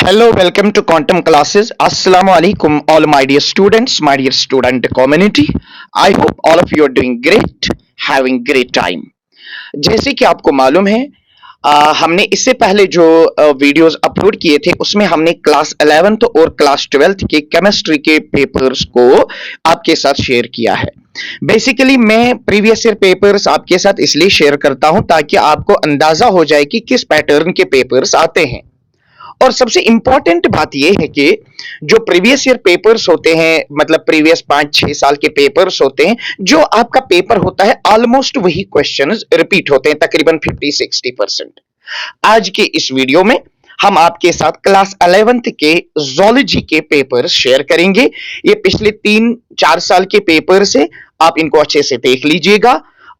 Hello, welcome to Quantum Classes. Assalamu alaikum, all my dear students, my dear student community. I hope all of you are doing great, having great time. जैसे कि आपको मालूम है, हमने इससे पहले जो वीडियोस अपलोड किए थे उसमें हमने क्लास 11th और क्लास 12th के केमिस्ट्री के पेपर्स को आपके साथ शेयर किया है। बेसिकली मैं प्रीवियस ईयर पेपर्स आपके साथ इसलिए शेयर करता हूं ताकि आपको अंदाजा हो जाए कि किस पैटर्न के पेपर्स आते हैं। और सबसे इंपॉर्टेंट बात यह है कि जो प्रीवियस ईयर पेपर्स होते हैं, मतलब प्रीवियस 5-6 साल के पेपर्स होते हैं, जो आपका पेपर होता है ऑलमोस्ट वही क्वेश्चंस रिपीट होते हैं, तकरीबन 50-60%। आज के इस वीडियो में हम आपके साथ क्लास 11th के ज़ूलॉजी के पेपर्स शेयर करेंगे। ये पिछले 3-4 साल के पेपर्स है, आप इनको अच्छे से देख लीजिएगा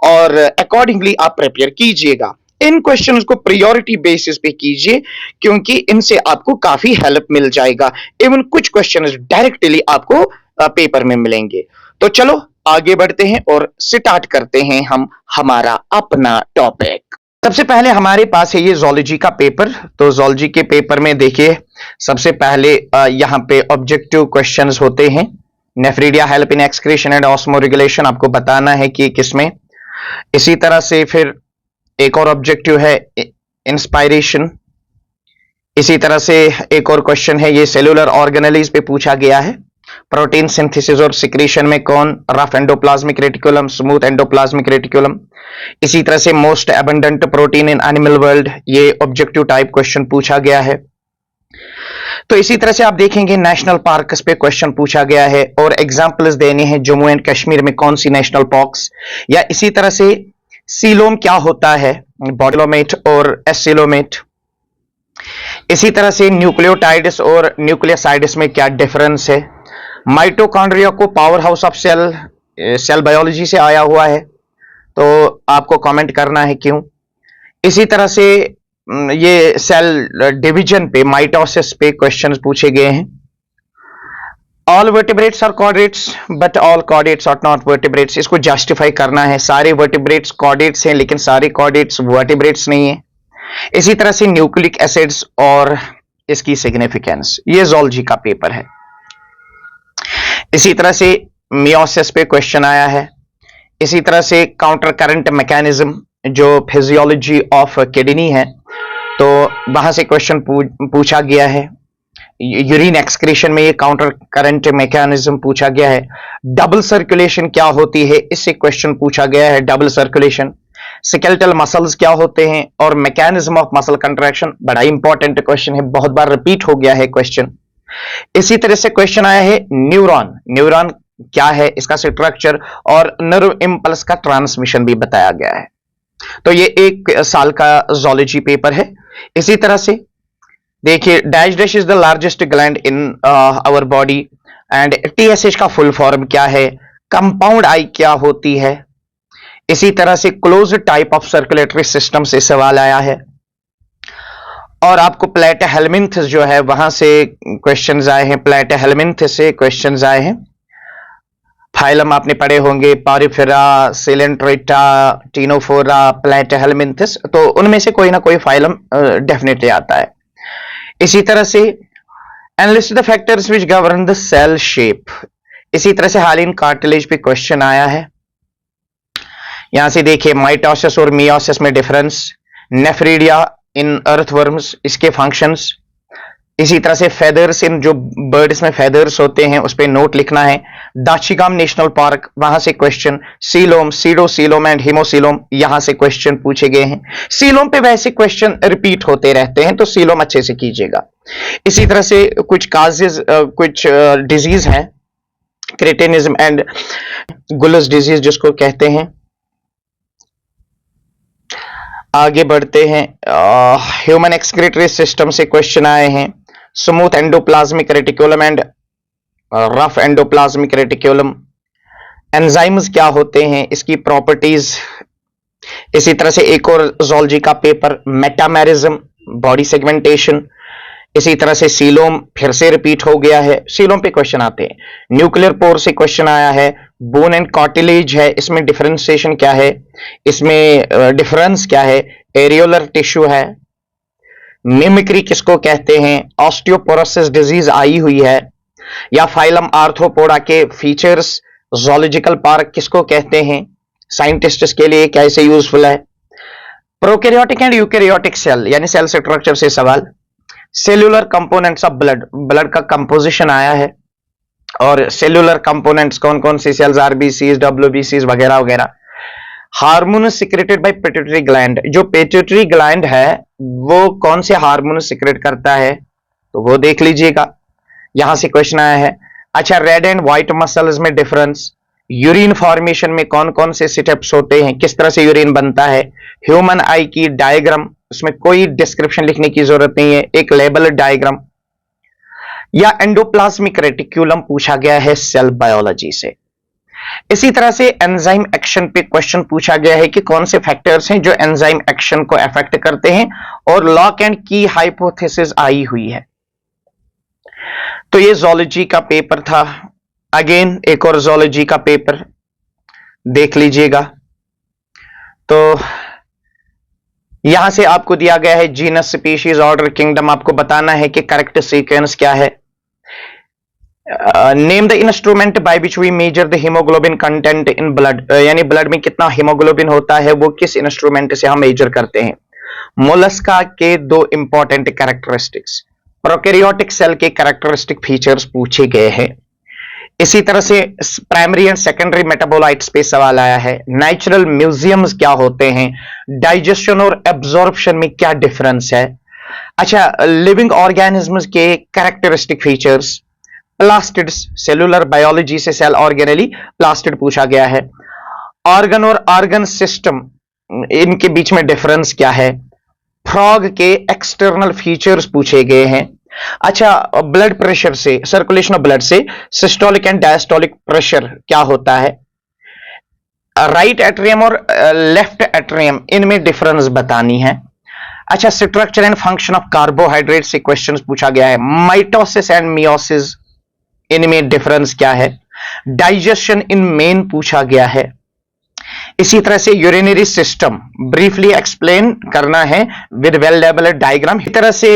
और अकॉर्डिंगली आप प्रिपेयर कीजिएगा। इन क्वेश्चंस को प्रायोरिटी बेसिस पे कीजिए क्योंकि इनसे आपको काफी हेल्प मिल जाएगा। इवन कुछ क्वेश्चंस डायरेक्टली आपको पेपर में मिलेंगे। तो चलो आगे बढ़ते हैं और स्टार्ट करते हैं हम हमारा अपना टॉपिक। सबसे पहले हमारे पास है ये ज़ूलॉजी का पेपर। तो ज़ूलॉजी के पेपर में देखिए, सबसे पहले यहाँ पे ऑब्जेक्टिव क्वेश्चंस होते हैं। Nephridia help in excretion and osmo regulation आपको बताना है कि किसमें। इसी तरह से फिर एक और ऑब्जेक्टिव है इंस्पायरेशन। इसी तरह से एक और क्वेश्चन है, ये सेलुलर ऑर्गेनेलीज पे पूछा गया है। प्रोटीन सिंथेसिस और सिक्रीशन में कौन, rough endoplasmic reticulum, smooth endoplasmic reticulum. इसी तरह से most abundant protein in animal world, ये ऑब्जेक्टिव टाइप क्वेश्चन पूछा गया है। तो इसी तरह से आप देखेंगे नेशनल पार्क्स पे क्वेश्चन पूछा गया है और एग्जांपल्स देने हैं जम्मू एंड कश्मीर में कौन सी नेशनल पार्क्स, या इसी तरह से सीलोम क्या होता है, बॉडीलोमेट और एसिलोमेट। इसी तरह से न्यूक्लियोटाइड्स और न्यूक्लियोसाइड्स में क्या डिफरेंस है। माइटोकॉन्ड्रिया को power house of cell biology से आया हुआ है, तो आपको कमेंट करना है क्यों। इसी तरह से ये सेल डिवीजन पे, माइटोसिस पे क्वेश्चंस पूछे गए हैं। All vertebrates are chordates but all chordates are not vertebrates, इसको जस्टिफाई करना है। सारे वर्टिब्रेट्स कॉर्डेट्स हैं लेकिन सारे कॉर्डेट्स वर्टिब्रेट्स नहीं है। इसी तरह से न्यूक्लिक एसिड्स और इसकी सिग्निफिकेंस, ये ज़ूलॉजी का पेपर है। इसी तरह से मियोसिस पे क्वेश्चन आया है। इसी तरह से काउंटर करंट मैकेनिज्म, जो फिजियोलॉजी ऑफ किडनी है, तो वहां से क्वेश्चन पूछा गया है। यूरिन एक्सक्रीशन में ये काउंटर करंट मैकेनिज्म पूछा गया है। डबल सर्कुलेशन क्या होती है, इससे क्वेश्चन पूछा गया है, डबल सर्कुलेशन। स्केलेटल मसल्स क्या होते हैं और मैकेनिज्म ऑफ मसल कंट्रैक्शन, बड़ा इंपॉर्टेंट क्वेश्चन है, बहुत बार रिपीट हो गया है क्वेश्चन। इसी तरह से क्वेश्चन आया है न्यूरॉन, न्यूरॉन क्या है, इसका स्ट्रक्चर और नर्व इंपल्स का ट्रांसमिशन भी बताया गया है। तो ये 1 साल का ज़ूलॉजी पेपर है। इसी तरह से देखिए, dash dash is the largest gland in our body and TSH का फुल फॉर्म क्या है, कंपाउंड आई क्या होती है। इसी तरह से close type of circulatory system से सवाल आया है। और आपको प्लेटहेलमिन्थ जो है वहां से क्वेश्चंस आए हैं, प्लेटहेलमिन्थ से क्वेश्चंस आए हैं। फाइलम आपने पढ़े होंगे, पारिफेरा, सिलेंट्रेटा, टीनोफोरा, प्लेटहेलमिन्थस, तो उनमें से कोई ना कोई फाइलम डेफिनेटली आता है। इसी तरह से analyst the factors which govern the cell shape. इसी तरह से हालिन कार्टिलेज पे क्वेश्चन आया है। यहां से देखिए माइटोसिस और मियोसिस में डिफरेंस, नेफ्रीडिया इन अर्थवर्म्स, इसके फंक्शंस। इसी तरह से फेदर्स इन, जो बर्ड्स में फेदर्स होते हैं उस पे नोट लिखना है। दाचिगाम नेशनल पार्क, वहां से क्वेश्चन। सीलोम, सीडोसीलोम एंड हिमोसीलोम, यहां से क्वेश्चन पूछे गए हैं। सीलोम पे वैसे क्वेश्चन रिपीट होते रहते हैं, तो सीलोम अच्छे से कीजिएगा। इसी तरह से कुछ काजेज, कुछ डिजीज हैं, क्रेटिनिज्म एंड गुलस डिजीज जिसको कहते हैं। आगे बढ़ते हैं, ह्यूमन एक्सक्रीटरी सिस्टम से क्वेश्चन आए हैं। Smooth endoplasmic reticulum and rough endoplasmic reticulum. Enzymes क्या होते हैं, इसकी प्रॉपर्टीज। इसी तरह से एक और ज़ूलॉजी का पेपर, मेटामेरिज्म, बॉडी सेगमेंटेशन। इसी तरह से सीलोम फिर से रिपीट हो गया है, सीलोम पे क्वेश्चन आते हैं। न्यूक्लियर पोर से क्वेश्चन आया है। बोन एंड कार्टिलेज है, इसमें डिफरेंशिएशन क्या है, इसमें डिफरेंस क्या है। एरियोलर टिश्यू है। मिमिक्री किसको कहते हैं, ऑस्टियोपोरोसिस डिजीज आई हुई है, या फाइलम आर्थ्रोपोडा के फीचर्स जूलॉजिकल पार्क किसको कहते हैं, साइंटिस्ट्स के लिए कैसे यूजफुल है। प्रोकैरियोटिक एंड यूकैरियोटिक सेल यानी सेल स्ट्रक्चर से सवाल, cellular components of blood, blood का कंपोजिशन आया है, और सेल्यूलर कंपोनेंट्स कौन कौन सी सेल्स, आरबीसीज, डब्ल्यूबीसीज वगैरह वगैरह। Hormone secreted by pituitary gland, जो पिट्यूटरी ग्लैंड है वो कौन से हार्मोन सिक्रेट करता है, तो वो देख लीजिएगा, यहां से क्वेश्चन आया है। अच्छा, रेड एंड व्हाइट मसल्स में डिफरेंस, यूरिन फॉर्मेशन में कौन कौन से स्टेप्स होते हैं, किस तरह से यूरिन बनता है, ह्यूमन आई की डायग्राम, उसमें कोई डिस्क्रिप्शन लिखने की जरूरत नहीं है, एक लेबल डायग्राम, या एंडोप्लाज्मिक रेटिक्यूलम पूछा गया है सेल बायोलॉजी से। इसी तरह से एंजाइम एक्शन पे क्वेश्चन पूछा गया है कि कौन से फैक्टर्स हैं जो एंजाइम एक्शन को अफेक्ट करते हैं, और लॉक एंड की हाइपोथेसिस आई हुई है। तो ये जूलॉजी का पेपर था। अगेन एक और जूलॉजी का पेपर देख लीजिएगा। तो यहां से आपको दिया गया है जीनस, स्पीशीज, ऑर्डर, किंगडम, आपको बताना है कि करेक्ट सीक्वेंस क्या है। Name the instrument by which we measure the haemoglobin content in blood, यानी ब्लड में कितना हीमोग्लोबिन होता है वो किस इंस्ट्रूमेंट से हम मेजर करते हैं। मोलस्का के दो इंपॉर्टेंट कैरेक्टरिस्टिक्स, प्रोकैरियोटिक सेल के कैरेक्टरिस्टिक फीचर्स पूछे गए हैं। इसी तरह से प्राइमरी एंड सेकेंडरी मेटाबोलाइट्स पे सवाल आया है। नेचुरल म्यूजियम्स क्या होते हैं, डाइजेशन और एब्जॉर्प्शन में क्या डिफरेंस है। अच्छा, लिविंग ऑर्गेनिज्म्स के characteristic features, plastids, cellular biology से सेल ऑर्गेनेली प्लास्टिड पूछा गया है। ऑर्गन और ऑर्गन सिस्टम, इनके बीच में डिफरेंस क्या है। फ्रॉग के एक्सटर्नल फीचर्स पूछे गए हैं। अच्छा, ब्लड प्रेशर से, सर्कुलेशन ऑफ ब्लड से सिस्टोलिक एंड डायस्टोलिक प्रेशर क्या होता है। राइट एट्रियम और लेफ्ट एट्रियम, इनमें डिफरेंस बतानी है। अच्छा, structure and function of carbohydrate से क्वेश्चंस पूछा गया है। माइटोसिस एंड मियोसिस, इनमें डिफरेंस क्या है। डाइजेशन इन मेन पूछा गया है। इसी तरह से यूरिनरी सिस्टम ब्रीफली एक्सप्लेन करना है विद वेल लेबल्ड डायग्राम। इस तरह से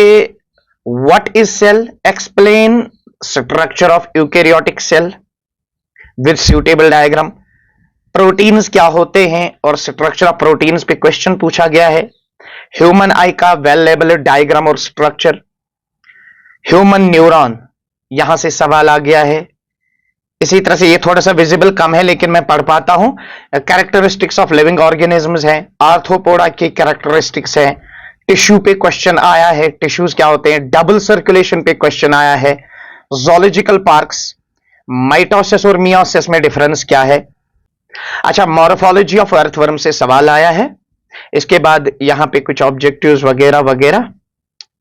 what is cell, explain structure of eukaryotic cell with suitable diagram. Proteins क्या होते हैं और स्ट्रक्चर ऑफ प्रोटीन्स पे क्वेश्चन पूछा गया है। ह्यूमन आई का वेल लेबल्ड डायग्राम और स्ट्रक्चर। ह्यूमन न्यूरॉन, यहां से सवाल आ गया है। इसी तरह से ये थोड़ा सा विजिबल कम है लेकिन मैं पढ़ पाता हूं। कैरेक्टरिस्टिक्स ऑफ लिविंग ऑर्गेनिजम्स है। आर्थ्रोपोडा की कैरेक्टरिस्टिक्स है। टिश्यू पे क्वेश्चन आया है, टिश्यूज क्या होते हैं। डबल सर्कुलेशन पे क्वेश्चन आया है। जूलॉजिकल पार्क्स, माइटोसिस और मियोसिस में डिफरेंस क्या है। अच्छा, मॉर्फोलॉजी ऑफ अर्थवर्म से सवाल आया है। इसके बाद यहां पे कुछ ऑब्जेक्टिव्स वगैरह वगैरह।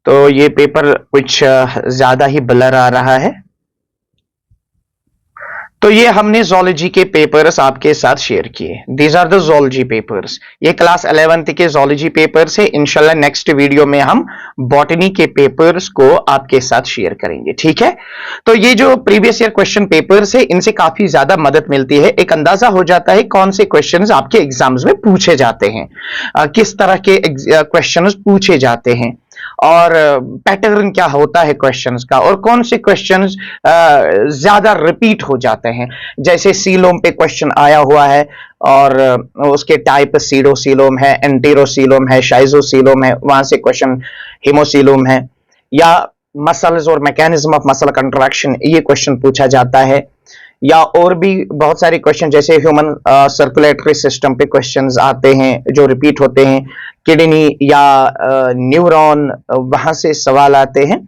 तो ये पेपर कुछ ज्यादा ही ब्लर आ रहा है। तो ये हमने जूलॉजी के पेपर्स आपके साथ शेयर किए। These are the zoology papers. ये क्लास 11th के जूलॉजी पेपर्स है। इंशाल्लाह नेक्स्ट वीडियो में हम बॉटनी के पेपर्स को आपके साथ शेयर करेंगे, ठीक है। तो ये जो प्रीवियस ईयर क्वेश्चन पेपर्स है, इनसे काफी ज्यादा मदद मिलती है। एक अंदाजा हो जाता है कौन से क्वेश्चंस आपके एग्जाम्स में पूछे जाते हैं, किस तरह के क्वेश्चंस पूछे जाते हैं, और पैटर्न क्या होता है क्वेश्चंस का, और कौन से क्वेश्चंस ज्यादा रिपीट हो जाते हैं। जैसे सीलोम पे क्वेश्चन आया हुआ है और उसके टाइप सीडोसीलोम है, एंटेरोसीलोम है, शाइजोसीलोम है, वहां से क्वेश्चन हिमोसीलोम है। या मसल्स और मैकेनिज्म ऑफ मसल कंट्रैक्शन, ये क्वेश्चन पूछा जाता है। या और भी बहुत सारे क्वेश्चन जैसे ह्यूमन सर्कुलेटरी सिस्टम पे क्वेश्चंस आते हैं जो रिपीट होते हैं। किडनी या न्यूरॉन, वहां से सवाल आते हैं।